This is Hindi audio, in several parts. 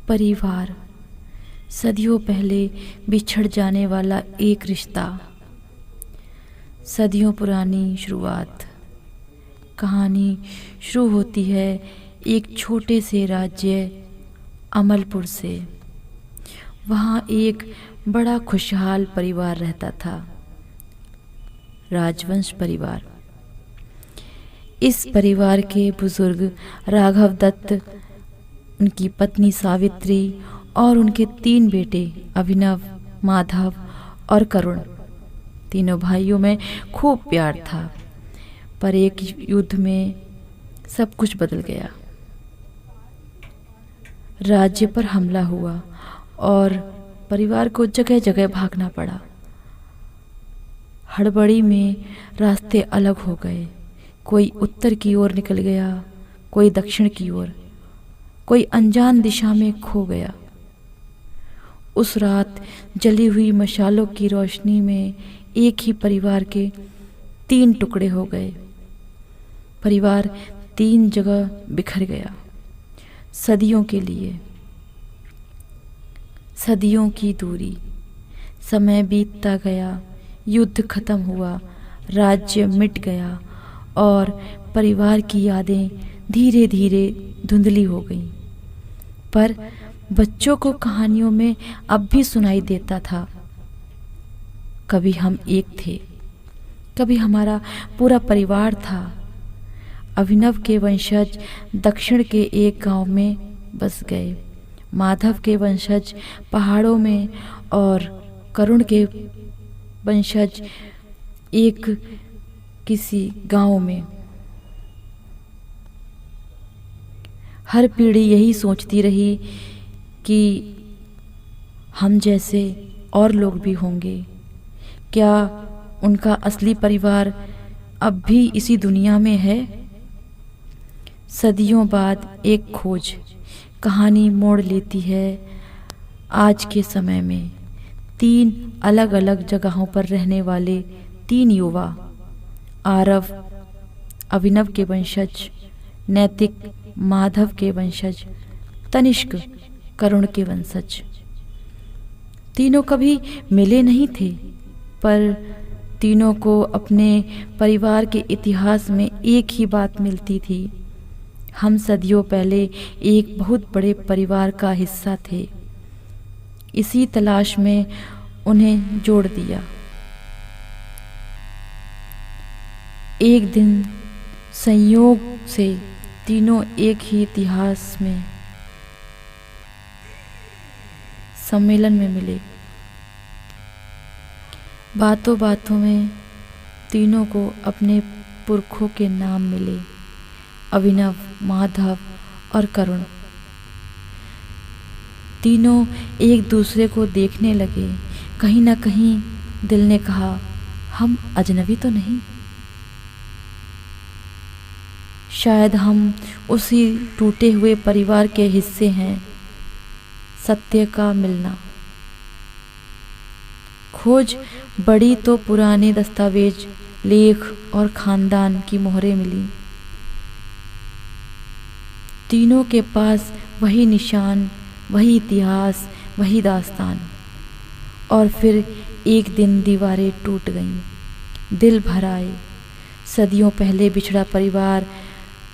परिवार, सदियों पहले बिछड़ जाने वाला एक रिश्ता, सदियों पुरानी शुरुआत। कहानी शुरू होती है एक छोटे से राज्य अमलपुर से। वहाँ एक बड़ा खुशहाल परिवार रहता था, राजवंश परिवार। इस परिवार के बुजुर्ग राघव दत्त, उनकी पत्नी सावित्री और उनके 3 बेटे अभिनव, माधव और करुण। तीनों भाइयों में खूब प्यार था, पर एक युद्ध में सब कुछ बदल गया। राज्य पर हमला हुआ और परिवार को जगह जगह भागना पड़ा। हड़बड़ी में रास्ते अलग हो गए। कोई उत्तर की ओर निकल गया, कोई दक्षिण की ओर, कोई अनजान दिशा में खो गया। उस रात जली हुई मशालों की रोशनी में एक ही परिवार के 3 टुकड़े हो गए। परिवार 3 जगह बिखर गया, सदियों के लिए। सदियों की दूरी। समय बीतता गया, युद्ध खत्म हुआ, राज्य मिट गया और परिवार की यादें धीरे धीरे धुंधली हो गईं। पर बच्चों को कहानियों में अब भी सुनाई देता था, कभी हम एक थे, कभी हमारा पूरा परिवार था। अभिनव के वंशज दक्षिण के एक गांव में बस गए, माधव के वंशज पहाड़ों में और करुण के वंशज एक किसी गांव में। हर पीढ़ी यही सोचती रही कि हम जैसे और लोग भी होंगे। क्या उनका असली परिवार अब भी इसी दुनिया में है? सदियों बाद एक खोज कहानी मोड़ लेती है आज के समय में। 3 अलग अलग जगहों पर रहने वाले 3 युवा, आरव अभिनव के वंशज, नैतिक माधव के वंशज, तनिष्क करुण के वंशज। तीनों कभी मिले नहीं थे, पर तीनों को अपने परिवार के इतिहास में एक ही बात मिलती थी, हम सदियों पहले एक बहुत बड़े परिवार का हिस्सा थे। इसी तलाश में उन्हें जोड़ दिया। एक दिन संयोग से तीनों एक ही इतिहास में सम्मेलन में मिले। बातों बातों में तीनों को अपने पुरखों के नाम मिले, अभिनव, माधव और करुण। तीनों एक दूसरे को देखने लगे। कहीं ना कहीं दिल ने कहा, हम अजनबी तो नहीं? शायद हम उसी टूटे हुए परिवार के हिस्से हैं। सत्य का मिलना। खोज बड़ी तो पुराने दस्तावेज, लेख और खानदान की मोहरें मिली। तीनों के पास वही निशान, वही इतिहास, वही दास्तान। और फिर एक दिन दीवारें टूट गईं, दिल भर आए। सदियों पहले बिछड़ा परिवार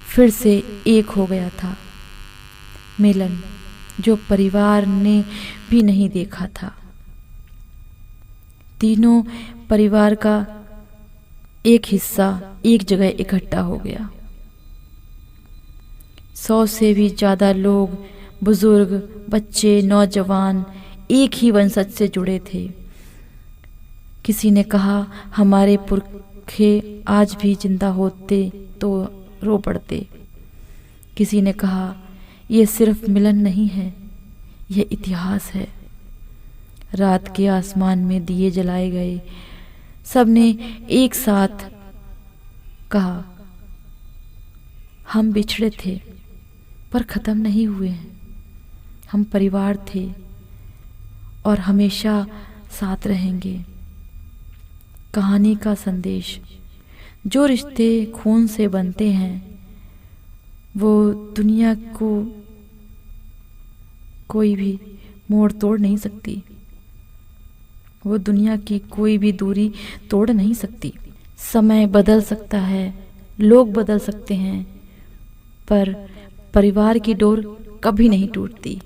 फिर से एक हो गया था। मिलन जो परिवार ने भी नहीं देखा था। तीनों परिवार का एक हिस्सा एक जगह इकट्ठा हो गया। 100 से भी ज़्यादा लोग, बुजुर्ग, बच्चे, नौजवान एक ही वंशज से जुड़े थे। किसी ने कहा, हमारे पुरखे आज भी जिंदा होते तो रो पड़ते। किसी ने कहा, यह सिर्फ मिलन नहीं है, यह इतिहास है। रात के आसमान में दिए जलाए गए। सबने एक साथ कहा, हम बिछड़े थे पर ख़त्म नहीं हुए हैं। हम परिवार थे और हमेशा साथ रहेंगे। कहानी का संदेश। जो रिश्ते खून से बनते हैं वो दुनिया को कोई भी मोड़ तोड़ नहीं सकती, वो दुनिया की कोई भी दूरी तोड़ नहीं सकती। समय बदल सकता है, लोग बदल सकते हैं, पर परिवार की डोर कभी नहीं टूटती।